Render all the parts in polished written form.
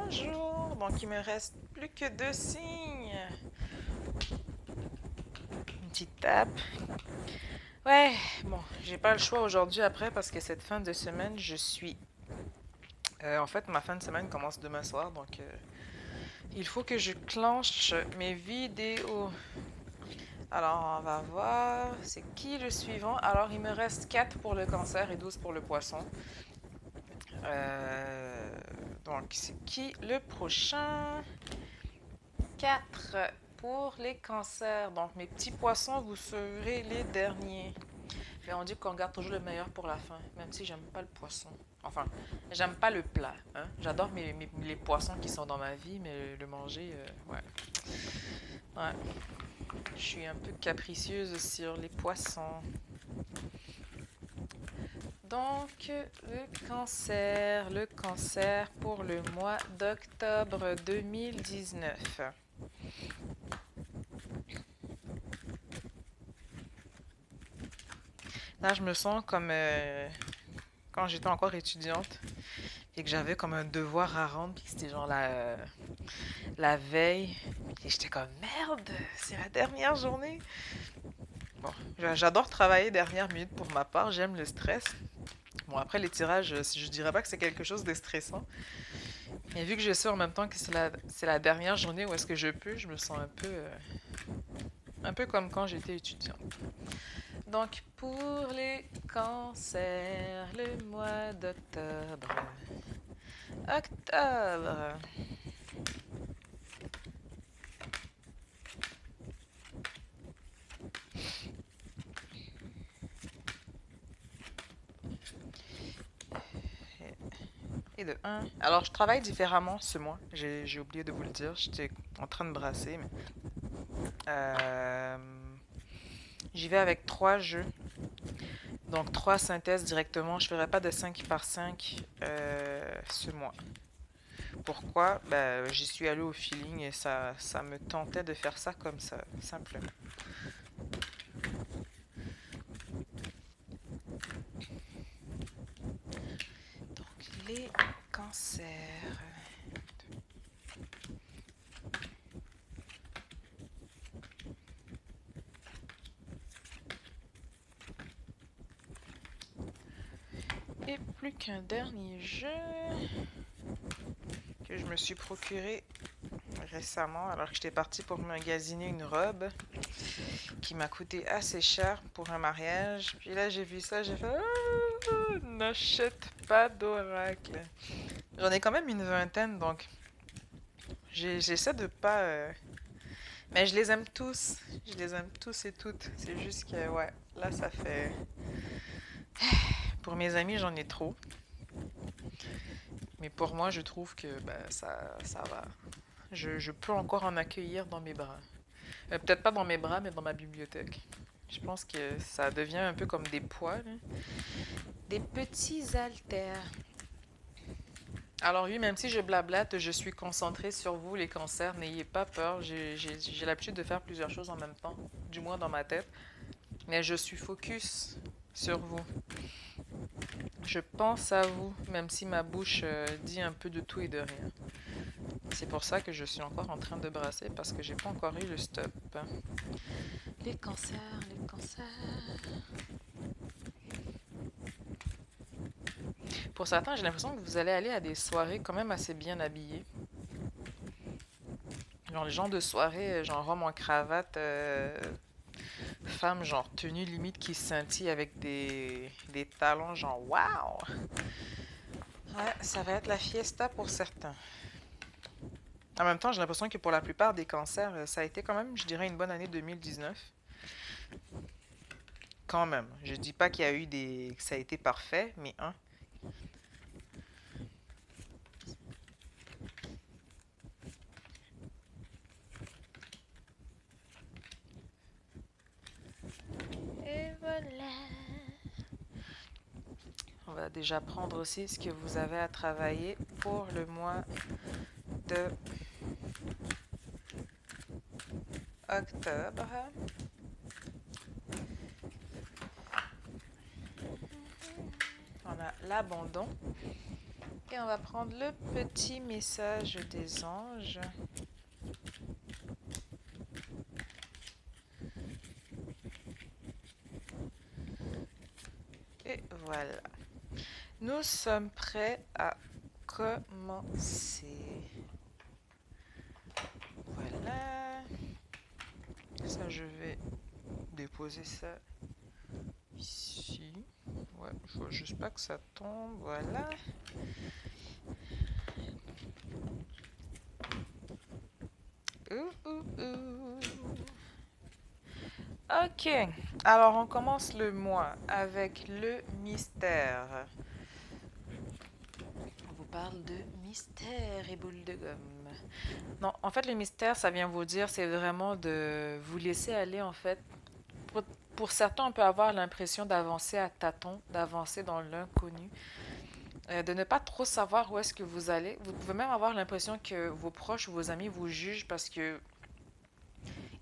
Bonjour! Donc, il me reste plus que 2 signes. Une petite tape. Ouais, bon, j'ai pas le choix aujourd'hui après parce que cette fin de semaine, je suis... en fait, ma fin de semaine commence demain soir, donc il faut que je clenche mes vidéos. Alors, on va voir, c'est qui le suivant? Alors, il me reste 4 pour le cancer et 12 pour le poisson. Donc, c'est qui le prochain? 4 pour les cancers. Donc, mes petits poissons, vous serez les derniers. Mais on dit qu'on garde toujours le meilleur pour la fin, même si j'aime pas le poisson. Enfin, j'aime pas le plat. Hein? J'adore les poissons qui sont dans ma vie, mais le manger, ouais. Ouais. Je suis un peu capricieuse sur les poissons. Donc, le cancer pour le mois d'octobre 2019. Là, je me sens comme quand j'étais encore étudiante et que j'avais comme un devoir à rendre, puis que c'était genre la veille. Et j'étais comme merde, c'est la dernière journée. Bon, j'adore travailler dernière minute pour ma part, j'aime le stress. Bon, après les tirages, je dirais pas que c'est quelque chose de stressant. Mais vu que je sais en même temps que c'est la dernière journée où est-ce que je peux, je me sens un peu comme quand j'étais étudiante. Donc, pour les cancers, le mois d'octobre. Octobre. Et de un. Alors, je travaille différemment ce mois. J'ai oublié de vous le dire. J'étais en train de brasser. Mais... j'y vais avec 3 jeux. Donc, 3 synthèses directement. Je ne ferai pas de 5 par 5 ce mois. Pourquoi? Ben, j'y suis allée au feeling et ça me tentait de faire ça comme ça, simplement. Donc, les cancers. Et plus qu'un dernier jeu que je me suis procuré récemment alors que j'étais partie pour magasiner une robe qui m'a coûté assez cher pour un mariage. Puis là, j'ai vu ça, j'ai fait n'achète pas d'oracle. J'en ai quand même une vingtaine, donc j'essaie de pas. Mais je les aime tous. Je les aime tous et toutes. C'est juste que, ouais, là, ça fait. Pour mes amis, j'en ai trop. Mais pour moi, je trouve que ben, ça va. Je peux encore en accueillir dans mes bras. Peut-être pas dans mes bras, mais dans ma bibliothèque. Je pense que ça devient un peu comme des poids, là. Des petits haltères. Alors oui, même si je blablate, je suis concentrée sur vous, les cancers. N'ayez pas peur. J'ai l'habitude de faire plusieurs choses en même temps, du moins dans ma tête. Mais je suis focus sur vous. Je pense à vous, même si ma bouche dit un peu de tout et de rien. C'est pour ça que je suis encore en train de brasser, parce que j'ai pas encore eu le stop. Les cancers, les cancers. Pour certains, j'ai l'impression que vous allez aller à des soirées quand même assez bien habillées. Genre les gens de soirée, genre homme en cravate, femme genre tenue limite qui scintille avec des talons genre waouh! Ouais, ça va être la fiesta pour certains. En même temps, j'ai l'impression que pour la plupart des cancers, ça a été quand même, je dirais, une bonne année 2019. Quand même. Je dis pas qu'il y a eu que ça a été parfait, mais hein. Et voilà. On va déjà prendre aussi ce que vous avez à travailler pour le mois de octobre. On a l'abandon on va prendre le petit message des anges. Et voilà. Nous sommes prêts à commencer. Voilà. Ça, je vais déposer ça ici. Ouais, je vois juste pas que ça tombe. Voilà. Ouh. Ok, alors on commence le mois avec le mystère. On vous parle de mystère et boule de gomme. Non, en fait, le mystère, ça vient vous dire, c'est vraiment de vous laisser aller, en fait. Pour, pour certains, on peut avoir l'impression d'avancer à tâtons, d'avancer dans l'inconnu, de ne pas trop savoir où est-ce que vous allez. Vous pouvez même avoir l'impression que vos proches ou vos amis vous jugent parce que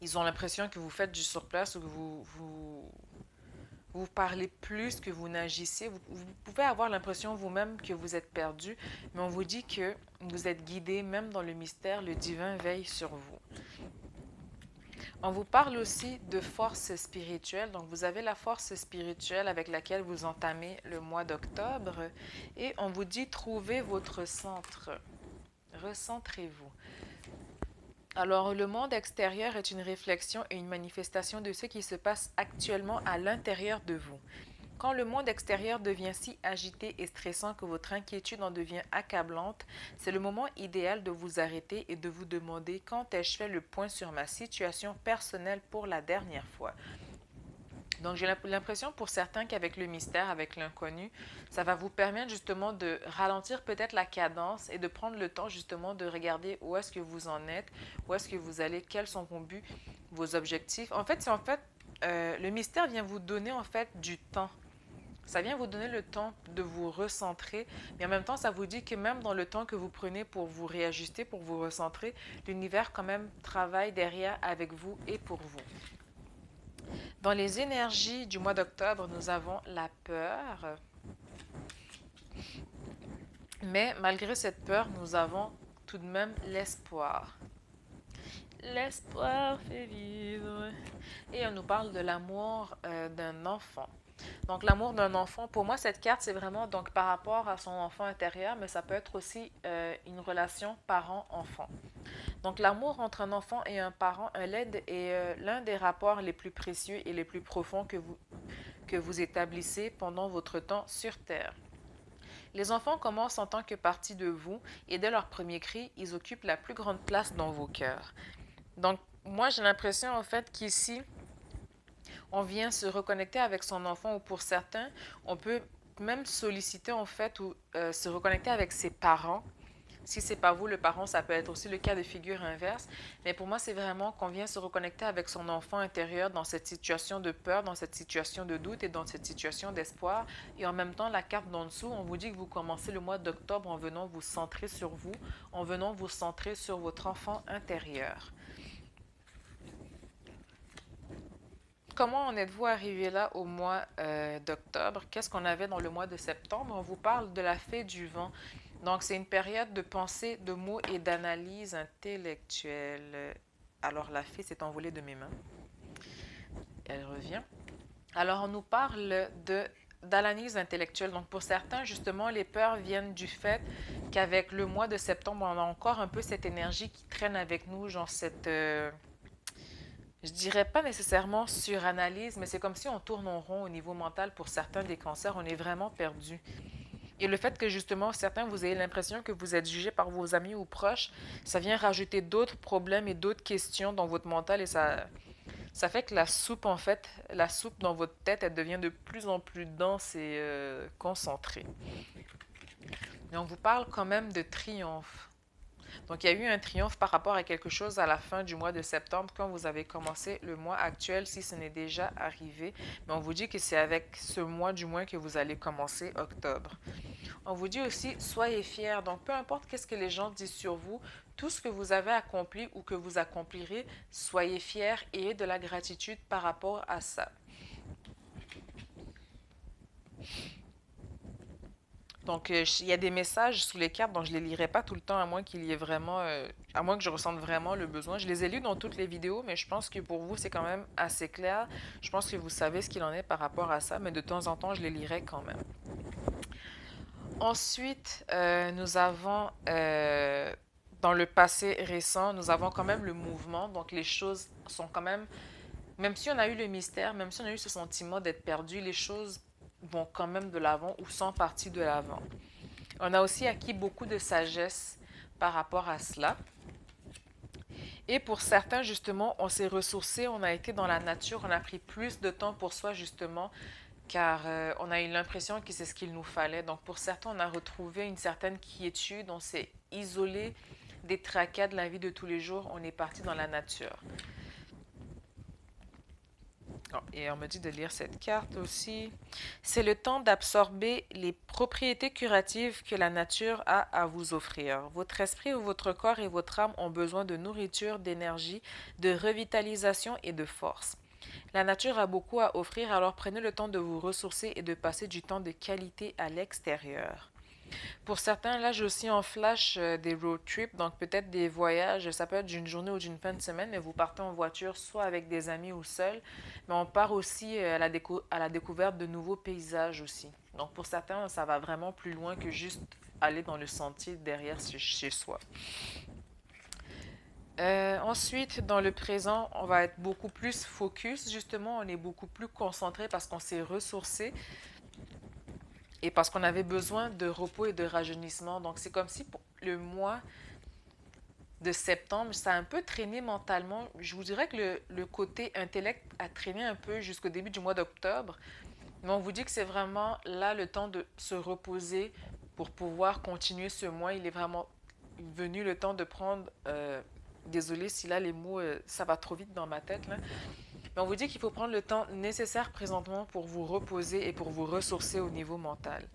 ils ont l'impression que vous faites du surplace ou que vous parlez plus que vous n'agissez. Vous pouvez avoir l'impression vous-même que vous êtes perdu, mais on vous dit que vous êtes guidé, même dans le mystère, le divin veille sur vous. On vous parle aussi de force spirituelle. Donc, vous avez la force spirituelle avec laquelle vous entamez le mois d'octobre. Et on vous dit trouvez votre centre. Recentrez-vous. Alors, le monde extérieur est une réflexion et une manifestation de ce qui se passe actuellement à l'intérieur de vous. Quand le monde extérieur devient si agité et stressant que votre inquiétude en devient accablante, c'est le moment idéal de vous arrêter et de vous demander quand ai-je fait le point sur ma situation personnelle pour la dernière fois. Donc j'ai l'impression pour certains qu'avec le mystère, avec l'inconnu, ça va vous permettre justement de ralentir peut-être la cadence et de prendre le temps justement de regarder où est-ce que vous en êtes, où est-ce que vous allez, quels sont vos buts, vos objectifs. En fait, le mystère vient vous donner en fait du temps. Ça vient vous donner le temps de vous recentrer, mais en même temps, ça vous dit que même dans le temps que vous prenez pour vous réajuster, pour vous recentrer, l'univers quand même travaille derrière avec vous et pour vous. Dans les énergies du mois d'octobre, nous avons la peur, mais malgré cette peur, nous avons tout de même l'espoir. L'espoir fait vivre. Et on nous parle de l'amour d'un enfant. Donc l'amour d'un enfant, pour moi cette carte c'est vraiment donc par rapport à son enfant intérieur, mais ça peut être aussi une relation parent-enfant. Donc l'amour entre un enfant et un parent, l'aide est l'un des rapports les plus précieux et les plus profonds que vous établissez pendant votre temps sur Terre. Les enfants commencent en tant que partie de vous et dès leur premier cri, ils occupent la plus grande place dans vos cœurs. Donc moi j'ai l'impression en fait qu'ici, on vient se reconnecter avec son enfant ou pour certains, on peut même solliciter en fait ou se reconnecter avec ses parents. Si c'est pas vous le parent, ça peut être aussi le cas de figure inverse. Mais pour moi, c'est vraiment qu'on vient se reconnecter avec son enfant intérieur dans cette situation de peur, dans cette situation de doute et dans cette situation d'espoir. Et en même temps, la carte d'en dessous, on vous dit que vous commencez le mois d'octobre en venant vous centrer sur vous, en venant vous centrer sur votre enfant intérieur. Comment en êtes-vous arrivé là au mois d'octobre? Qu'est-ce qu'on avait dans le mois de septembre? On vous parle de la fée du vent. Donc, c'est une période de pensée, de mots et d'analyse intellectuelle. Alors, la fée s'est envolée de mes mains. Elle revient. Alors, on nous parle d'analyse intellectuelle. Donc, pour certains, justement, les peurs viennent du fait qu'avec le mois de septembre, on a encore un peu cette énergie qui traîne avec nous, genre cette... je dirais pas nécessairement suranalyse, mais c'est comme si on tourne en rond au niveau mental pour certains des cancers, on est vraiment perdu. Et le fait que justement certains vous ayez l'impression que vous êtes jugé par vos amis ou proches, ça vient rajouter d'autres problèmes et d'autres questions dans votre mental et ça fait que la soupe en fait, la soupe dans votre tête, elle devient de plus en plus dense et concentrée. Mais on vous parle quand même de triomphe. Donc, il y a eu un triomphe par rapport à quelque chose à la fin du mois de septembre quand vous avez commencé le mois actuel, si ce n'est déjà arrivé. Mais on vous dit que c'est avec ce mois du moins que vous allez commencer octobre. On vous dit aussi, soyez fiers. Donc, peu importe qu'est-ce que les gens disent sur vous, tout ce que vous avez accompli ou que vous accomplirez, soyez fiers et ayez de la gratitude par rapport à ça. Donc, il y a des messages sous les cartes dont je les lirai pas tout le temps, à moins qu'il y ait vraiment, à moins que je ressente vraiment le besoin. Je les ai lus dans toutes les vidéos, mais je pense que pour vous, c'est quand même assez clair. Je pense que vous savez ce qu'il en est par rapport à ça, mais de temps en temps, je les lirai quand même. Ensuite, nous avons, dans le passé récent, nous avons quand même le mouvement. Donc, les choses sont quand même si on a eu le mystère, même si on a eu ce sentiment d'être perdu, les choses vont quand même de l'avant ou sont parties de l'avant. On a aussi acquis beaucoup de sagesse par rapport à cela. Et pour certains, justement, on s'est ressourcé, on a été dans la nature, on a pris plus de temps pour soi, justement, car on a eu l'impression que c'est ce qu'il nous fallait. Donc pour certains, on a retrouvé une certaine quiétude, on s'est isolé des tracas de la vie de tous les jours, on est parti dans la nature. Oh, et on me dit de lire cette carte aussi. C'est le temps d'absorber les propriétés curatives que la nature a à vous offrir. Votre esprit ou votre corps et votre âme ont besoin de nourriture, d'énergie, de revitalisation et de force. La nature a beaucoup à offrir, alors prenez le temps de vous ressourcer et de passer du temps de qualité à l'extérieur. Pour certains, là, j'ai aussi en flash des road trips, donc peut-être des voyages. Ça peut être d'une journée ou d'une fin de semaine, mais vous partez en voiture, soit avec des amis ou seul. Mais on part aussi à la découverte de nouveaux paysages aussi. Donc pour certains, ça va vraiment plus loin que juste aller dans le sentier derrière chez soi. Ensuite, dans le présent, on va être beaucoup plus focus. Justement, on est beaucoup plus concentré parce qu'on s'est ressourcé et parce qu'on avait besoin de repos et de rajeunissement. Donc, c'est comme si pour le mois de septembre, ça a un peu traîné mentalement. Je vous dirais que le côté intellect a traîné un peu jusqu'au début du mois d'octobre. Mais on vous dit que c'est vraiment là le temps de se reposer pour pouvoir continuer ce mois. Il est vraiment venu le temps de prendre... désolée si là les mots, ça va trop vite dans ma tête, là. Mais on vous dit qu'il faut prendre le temps nécessaire présentement pour vous reposer et pour vous ressourcer au niveau mental.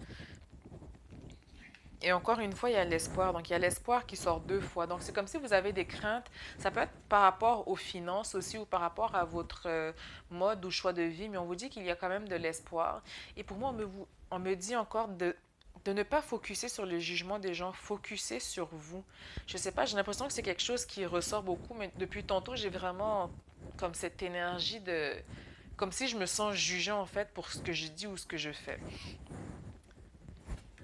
Et encore une fois, il y a l'espoir. Donc, il y a l'espoir qui sort deux fois. Donc, c'est comme si vous avez des craintes. Ça peut être par rapport aux finances aussi ou par rapport à votre mode ou choix de vie. Mais on vous dit qu'il y a quand même de l'espoir. Et pour moi, on me dit encore de ne pas focuser sur le jugement des gens, focuser sur vous. Je sais pas, j'ai l'impression que c'est quelque chose qui ressort beaucoup. Mais depuis tantôt, j'ai vraiment comme cette énergie de... Comme si je me sens jugée en fait pour ce que je dis ou ce que je fais.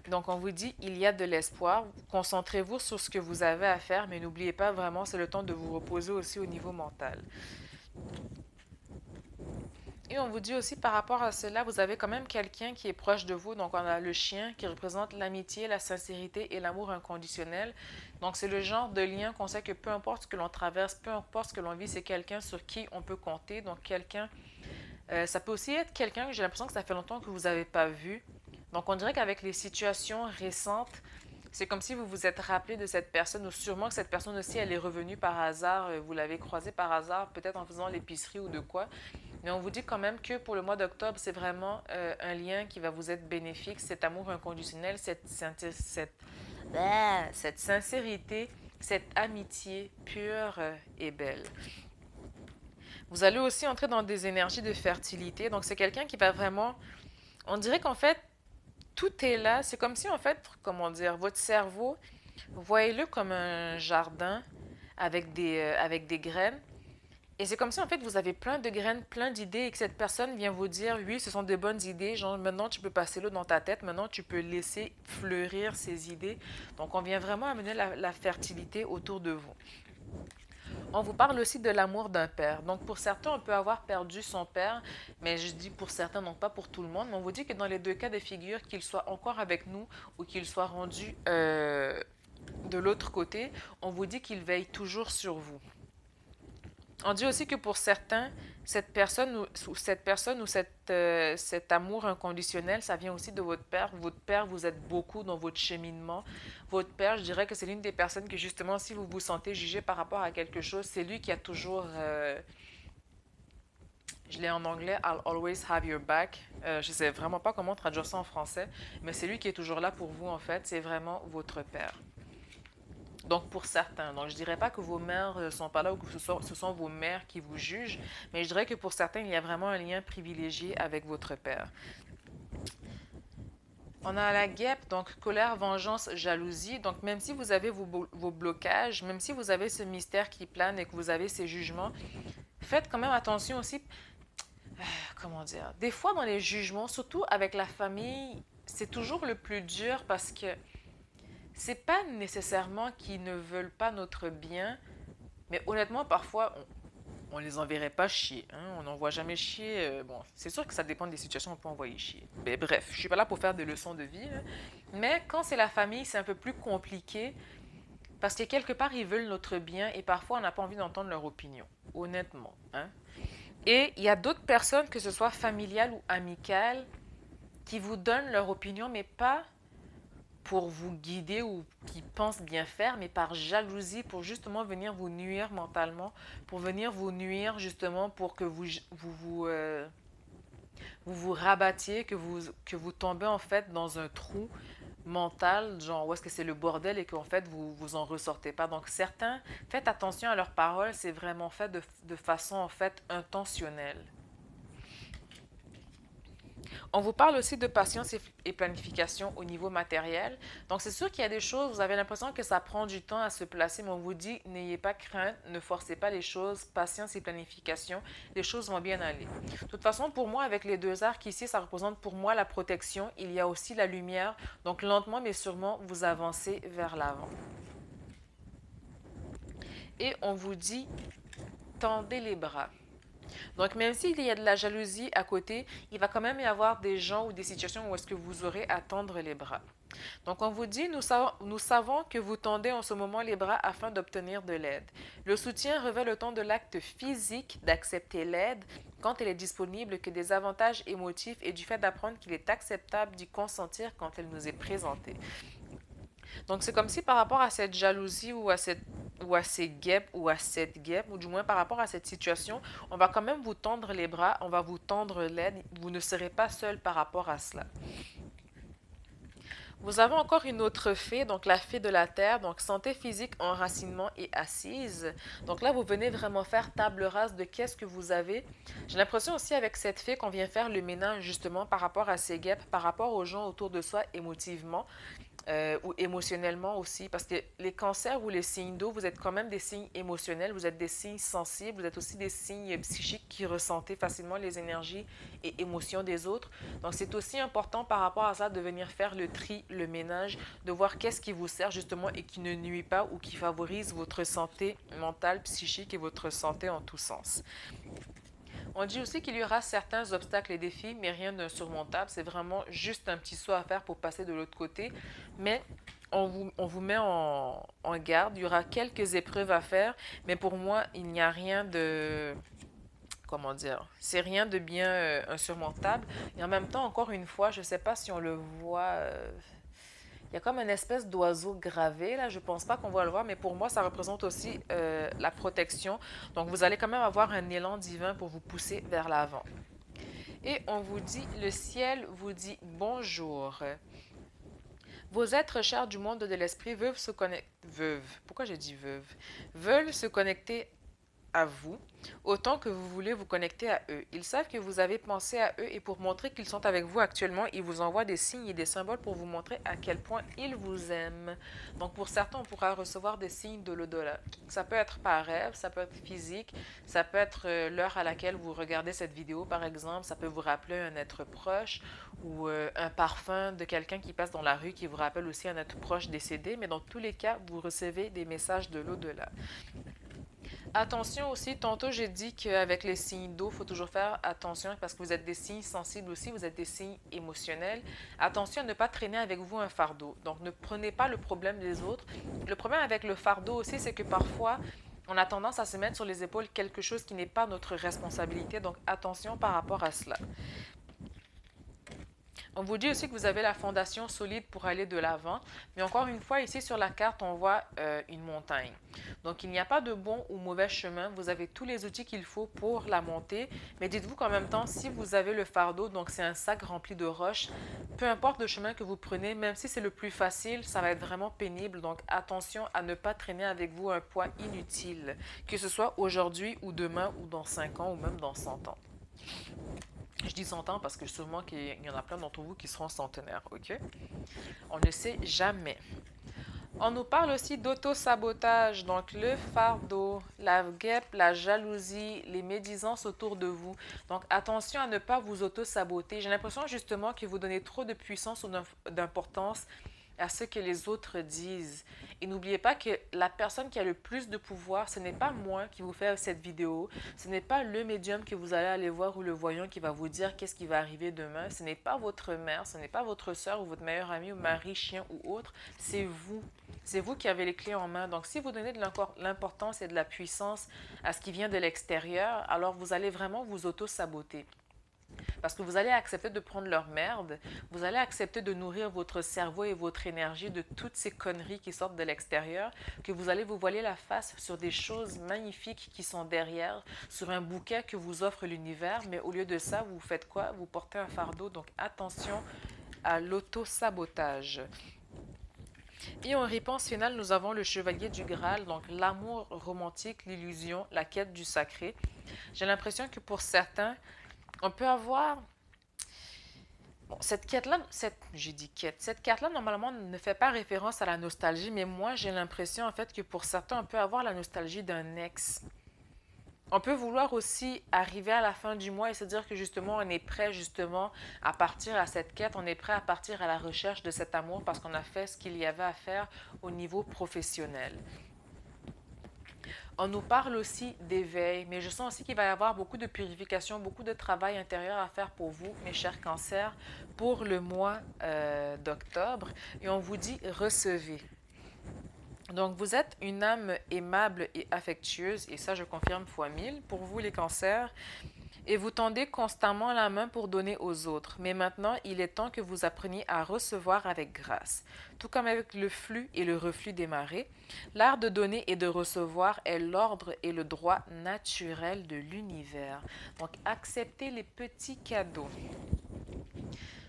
Donc, on vous dit, il y a de l'espoir. Concentrez-vous sur ce que vous avez à faire, mais n'oubliez pas vraiment, c'est le temps de vous reposer aussi au niveau mental. Et on vous dit aussi par rapport à cela, vous avez quand même quelqu'un qui est proche de vous. Donc, on a le chien qui représente l'amitié, la sincérité et l'amour inconditionnel. Donc, c'est le genre de lien qu'on sait que peu importe ce que l'on traverse, peu importe ce que l'on vit, c'est quelqu'un sur qui on peut compter. Donc, quelqu'un, ça peut aussi être quelqu'un que j'ai l'impression que ça fait longtemps que vous n'avez pas vu. Donc, on dirait qu'avec les situations récentes, c'est comme si vous vous êtes rappelé de cette personne, ou sûrement que cette personne aussi, elle est revenue par hasard, vous l'avez croisée par hasard, peut-être en faisant l'épicerie ou de quoi. Mais on vous dit quand même que pour le mois d'octobre, c'est vraiment un lien qui va vous être bénéfique, cet amour inconditionnel, cette sincérité, cette amitié pure et belle. Vous allez aussi entrer dans des énergies de fertilité, donc c'est quelqu'un qui va vraiment... On dirait qu'en fait, tout est là. C'est comme si, en fait, comment dire, votre cerveau, voyez-le comme un jardin avec des graines. Et c'est comme si, en fait, vous avez plein de graines, plein d'idées et que cette personne vient vous dire, oui, ce sont de bonnes idées. Genre, maintenant, tu peux passer l'eau dans ta tête. Maintenant, tu peux laisser fleurir ces idées. Donc, on vient vraiment amener la fertilité autour de vous. On vous parle aussi de l'amour d'un père. Donc, pour certains, on peut avoir perdu son père, mais je dis pour certains, donc pas pour tout le monde. Mais on vous dit que dans les deux cas de figure, qu'il soit encore avec nous ou qu'il soit rendu de l'autre côté, on vous dit qu'il veille toujours sur vous. On dit aussi que pour certains, cet amour inconditionnel, ça vient aussi de votre père. Votre père vous aide beaucoup dans votre cheminement. Votre père, je dirais que c'est l'une des personnes que justement, si vous vous sentez jugé par rapport à quelque chose, c'est lui qui a toujours, je l'ai en anglais, I'll always have your back. Je sais vraiment pas comment traduire ça en français, mais c'est lui qui est toujours là pour vous en fait. C'est vraiment votre père. Donc pour certains, donc je dirais pas que vos mères sont pas là ou que ce sont vos mères qui vous jugent, mais je dirais que pour certains, il y a vraiment un lien privilégié avec votre père. On a la guêpe, donc colère, vengeance, jalousie. Donc même si vous avez vos blocages, même si vous avez ce mystère qui plane et que vous avez ces jugements, faites quand même attention aussi. Comment dire? Des fois dans les jugements, surtout avec la famille, c'est toujours le plus dur parce que c'est pas nécessairement qu'ils ne veulent pas notre bien, mais honnêtement, parfois, on les enverrait pas chier. Hein? On n'envoie jamais chier. Bon, c'est sûr que ça dépend des situations, on peut envoyer chier. Mais bref, je suis pas là pour faire des leçons de vie. Là. Mais quand c'est la famille, c'est un peu plus compliqué parce que quelque part, ils veulent notre bien et parfois, on n'a pas envie d'entendre leur opinion. Honnêtement. Hein? Et il y a d'autres personnes, que ce soit familiales ou amicales, qui vous donnent leur opinion, mais pas pour vous guider ou qui pensent bien faire, mais par jalousie pour justement venir vous nuire mentalement, pour venir vous nuire justement pour que vous rabattiez, que vous tombez en fait dans un trou mental, genre où est-ce que c'est le bordel et qu'en fait vous en ressortez pas. Donc certains, faites attention à leurs paroles, c'est vraiment fait de façon en fait intentionnelle. On vous parle aussi de patience et planification au niveau matériel. Donc, c'est sûr qu'il y a des choses, vous avez l'impression que ça prend du temps à se placer, mais on vous dit, n'ayez pas crainte, ne forcez pas les choses, patience et planification, les choses vont bien aller. De toute façon, pour moi, avec les deux arcs ici, ça représente pour moi la protection. Il y a aussi la lumière. Donc, lentement mais sûrement, vous avancez vers l'avant. Et on vous dit, tendez les bras. Donc, même s'il y a de la jalousie à côté, il va quand même y avoir des gens ou des situations où est-ce que vous aurez à tendre les bras. Donc, on vous dit, nous savons que vous tendez en ce moment les bras afin d'obtenir de l'aide. Le soutien revêt le ton de l'acte physique d'accepter l'aide quand elle est disponible que des avantages émotifs et du fait d'apprendre qu'il est acceptable d'y consentir quand elle nous est présentée. Donc, c'est comme si par rapport à cette jalousie ou à ces guêpes ou à cette guêpe, ou du moins par rapport à cette situation, on va quand même vous tendre les bras, on va vous tendre l'aide, vous ne serez pas seul par rapport à cela. Vous avez encore une autre fée, donc la fée de la terre, donc santé physique, enracinement et assise. Donc là, vous venez vraiment faire table rase de qu'est-ce que vous avez. J'ai l'impression aussi avec cette fée qu'on vient faire le ménage justement par rapport à ces guêpes, par rapport aux gens autour de soi émotivement. Ou émotionnellement aussi, parce que les cancers ou les signes d'eau, vous êtes quand même des signes émotionnels, vous êtes des signes sensibles, vous êtes aussi des signes psychiques qui ressentez facilement les énergies et émotions des autres. Donc c'est aussi important par rapport à ça de venir faire le tri, le ménage, de voir qu'est-ce qui vous sert justement et qui ne nuit pas ou qui favorise votre santé mentale, psychique et votre santé en tous sens. On dit aussi qu'il y aura certains obstacles et défis, mais rien d'insurmontable. C'est vraiment juste un petit saut à faire pour passer de l'autre côté. Mais on vous met en garde. Il y aura quelques épreuves à faire, mais pour moi, il n'y a rien de... Comment dire? C'est rien de bien insurmontable. Et en même temps, encore une fois, je ne sais pas si on le voit... il y a comme une espèce d'oiseau gravé, là. Je ne pense pas qu'on va le voir, mais pour moi, ça représente aussi la protection. Donc, vous allez quand même avoir un élan divin pour vous pousser vers l'avant. Et on vous dit, le ciel vous dit bonjour. Vos êtres chers du monde de l'esprit veulent se connecter... Pourquoi j'ai dit veuve? Veulent se connecter à vous, autant que vous voulez vous connecter à eux. Ils savent que vous avez pensé à eux et pour montrer qu'ils sont avec vous actuellement, ils vous envoient des signes et des symboles pour vous montrer à quel point ils vous aiment. Donc pour certains, on pourra recevoir des signes de l'au-delà. Ça peut être par rêve, ça peut être physique, ça peut être l'heure à laquelle vous regardez cette vidéo par exemple, ça peut vous rappeler un être proche ou un parfum de quelqu'un qui passe dans la rue qui vous rappelle aussi un être proche décédé, mais dans tous les cas, vous recevez des messages de l'au-delà. Attention aussi, tantôt j'ai dit qu'avec les signes d'eau, il faut toujours faire attention parce que vous êtes des signes sensibles aussi, vous êtes des signes émotionnels. Attention à ne pas traîner avec vous un fardeau. Donc ne prenez pas le problème des autres. Le problème avec le fardeau aussi, c'est que parfois, on a tendance à se mettre sur les épaules quelque chose qui n'est pas notre responsabilité. Donc attention par rapport à cela. On vous dit aussi que vous avez la fondation solide pour aller de l'avant, mais encore une fois, ici sur la carte, on voit une montagne. Donc, il n'y a pas de bon ou mauvais chemin. Vous avez tous les outils qu'il faut pour la monter, mais dites-vous qu'en même temps, si vous avez le fardeau, donc c'est un sac rempli de roches, peu importe le chemin que vous prenez, même si c'est le plus facile, ça va être vraiment pénible. Donc, attention à ne pas traîner avec vous un poids inutile, que ce soit aujourd'hui ou demain ou dans 5 ans ou même dans 100 ans. Je dis 100 ans parce que sûrement qu'il y en a plein d'entre vous qui seront centenaires, ok? On ne sait jamais. On nous parle aussi d'auto-sabotage, donc le fardeau, la guêpe, la jalousie, les médisances autour de vous. Donc attention à ne pas vous auto-saboter. J'ai l'impression justement que vous donnez trop de puissance ou d'importance à ce que les autres disent. Et n'oubliez pas que la personne qui a le plus de pouvoir, ce n'est pas moi qui vous fait cette vidéo, ce n'est pas le médium que vous allez aller voir ou le voyant qui va vous dire qu'est-ce qui va arriver demain, ce n'est pas votre mère, ce n'est pas votre soeur ou votre meilleure amie ou mari, chien ou autre, c'est vous. C'est vous qui avez les clés en main. Donc si vous donnez de l'importance et de la puissance à ce qui vient de l'extérieur, alors vous allez vraiment vous auto-saboter. Parce que vous allez accepter de prendre leur merde, vous allez accepter de nourrir votre cerveau et votre énergie de toutes ces conneries qui sortent de l'extérieur, que vous allez vous voiler la face sur des choses magnifiques qui sont derrière, sur un bouquet que vous offre l'univers, mais au lieu de ça, vous faites quoi? Vous portez un fardeau, donc attention à l'auto-sabotage. Et en réponse finale, nous avons le chevalier du Graal, donc l'amour romantique, l'illusion, la quête du sacré. J'ai l'impression que pour certains, on peut avoir bon, cette quête-là, j'ai dit quête, cette carte-là, normalement, ne fait pas référence à la nostalgie, mais moi, j'ai l'impression, en fait, que pour certains, on peut avoir la nostalgie d'un ex. On peut vouloir aussi arriver à la fin du mois et se dire que, justement, on est prêt, justement, à partir à cette quête, on est prêt à partir à la recherche de cet amour parce qu'on a fait ce qu'il y avait à faire au niveau professionnel. On nous parle aussi d'éveil, mais je sens aussi qu'il va y avoir beaucoup de purification, beaucoup de travail intérieur à faire pour vous, mes chers cancers, pour le mois d'octobre. Et on vous dit recevez. Donc, vous êtes une âme aimable et affectueuse, et ça, je confirme fois 1000 pour vous, les cancers. Et vous tendez constamment la main pour donner aux autres. Mais maintenant, il est temps que vous appreniez à recevoir avec grâce. Tout comme avec le flux et le reflux des marées, l'art de donner et de recevoir est l'ordre et le droit naturel de l'univers. Donc, acceptez les petits cadeaux.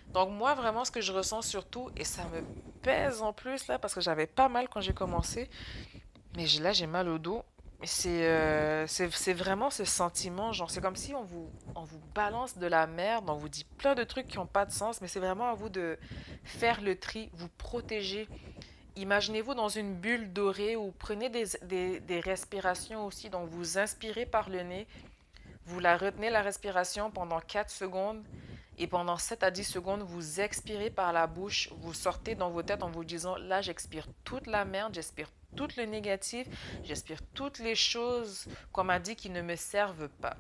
Donc, moi, vraiment, ce que je ressens surtout, et ça me pèse en plus, là, parce que j'avais pas mal quand j'ai commencé, mais là, j'ai mal au dos. C'est vraiment ce sentiment, genre, c'est comme si on vous balance de la merde, on vous dit plein de trucs qui n'ont pas de sens, mais c'est vraiment à vous de faire le tri, vous protéger. Imaginez-vous dans une bulle dorée où prenez des respirations aussi, donc vous inspirez par le nez, vous la retenez la respiration pendant 4 secondes et pendant 7 à 10 secondes, vous expirez par la bouche, vous sortez dans vos têtes en vous disant, là, j'expire toute la merde, j'expire tout le négatif, j'expire toutes les choses qu'on m'a dit qui ne me servent pas.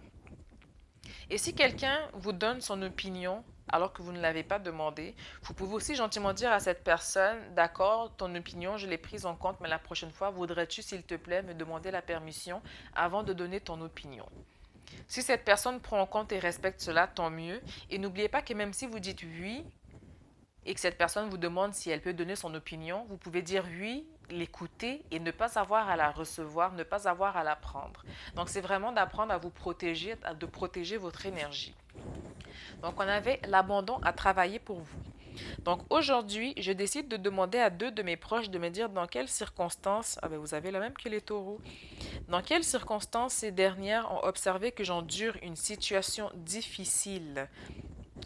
Et si quelqu'un vous donne son opinion alors que vous ne l'avez pas demandé, vous pouvez aussi gentiment dire à cette personne, d'accord, ton opinion, je l'ai prise en compte, mais la prochaine fois, voudrais-tu, s'il te plaît, me demander la permission avant de donner ton opinion? Si cette personne prend en compte et respecte cela, tant mieux. Et n'oubliez pas que même si vous dites oui et que cette personne vous demande si elle peut donner son opinion, vous pouvez dire oui, l'écouter et ne pas avoir à la recevoir, ne pas avoir à la prendre. Donc c'est vraiment d'apprendre à vous protéger, de protéger votre énergie. Donc on avait l'abandon à travailler pour vous. Donc aujourd'hui, je décide de demander à 2 de mes proches de me dire dans quelles circonstances, ah ben vous avez la même que les taureaux, dans quelles circonstances ces dernières ont observé que j'endure une situation difficile.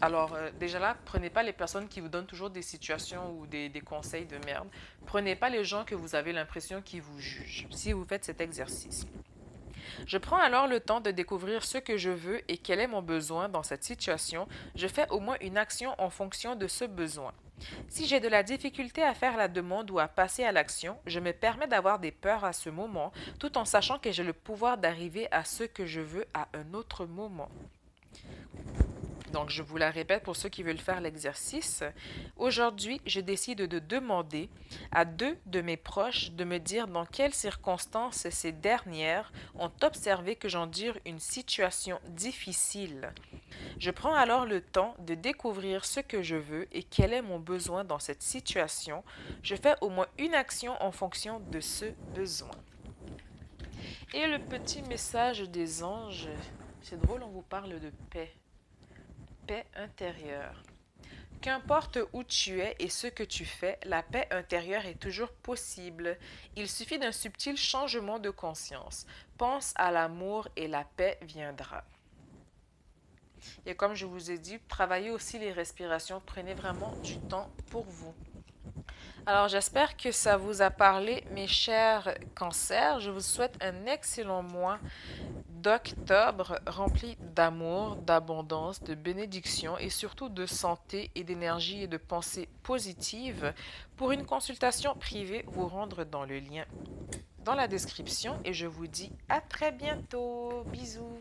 Alors, déjà là, prenez pas les personnes qui vous donnent toujours des situations ou des conseils de merde. Prenez pas les gens que vous avez l'impression qu'ils vous jugent si vous faites cet exercice. Je prends alors le temps de découvrir ce que je veux et quel est mon besoin dans cette situation. Je fais au moins une action en fonction de ce besoin. Si j'ai de la difficulté à faire la demande ou à passer à l'action, je me permets d'avoir des peurs à ce moment, tout en sachant que j'ai le pouvoir d'arriver à ce que je veux à un autre moment. Donc, je vous la répète pour ceux qui veulent faire l'exercice. Aujourd'hui, je décide de demander à 2 de mes proches de me dire dans quelles circonstances ces dernières ont observé que j'endure une situation difficile. Je prends alors le temps de découvrir ce que je veux et quel est mon besoin dans cette situation. Je fais au moins une action en fonction de ce besoin. Et le petit message des anges, c'est drôle, on vous parle de paix. Paix intérieure. Qu'importe où tu es et ce que tu fais, la paix intérieure est toujours possible. Il suffit d'un subtil changement de conscience. Pense à l'amour et la paix viendra. Et comme je vous ai dit, travaillez aussi les respirations. Prenez vraiment du temps pour vous. Alors, j'espère que ça vous a parlé, mes chers cancers. Je vous souhaite un excellent mois d'octobre rempli d'amour, d'abondance, de bénédictions et surtout de santé et d'énergie et de pensées positives. Pour une consultation privée, vous rendre dans le lien dans la description et je vous dis à très bientôt. Bisous.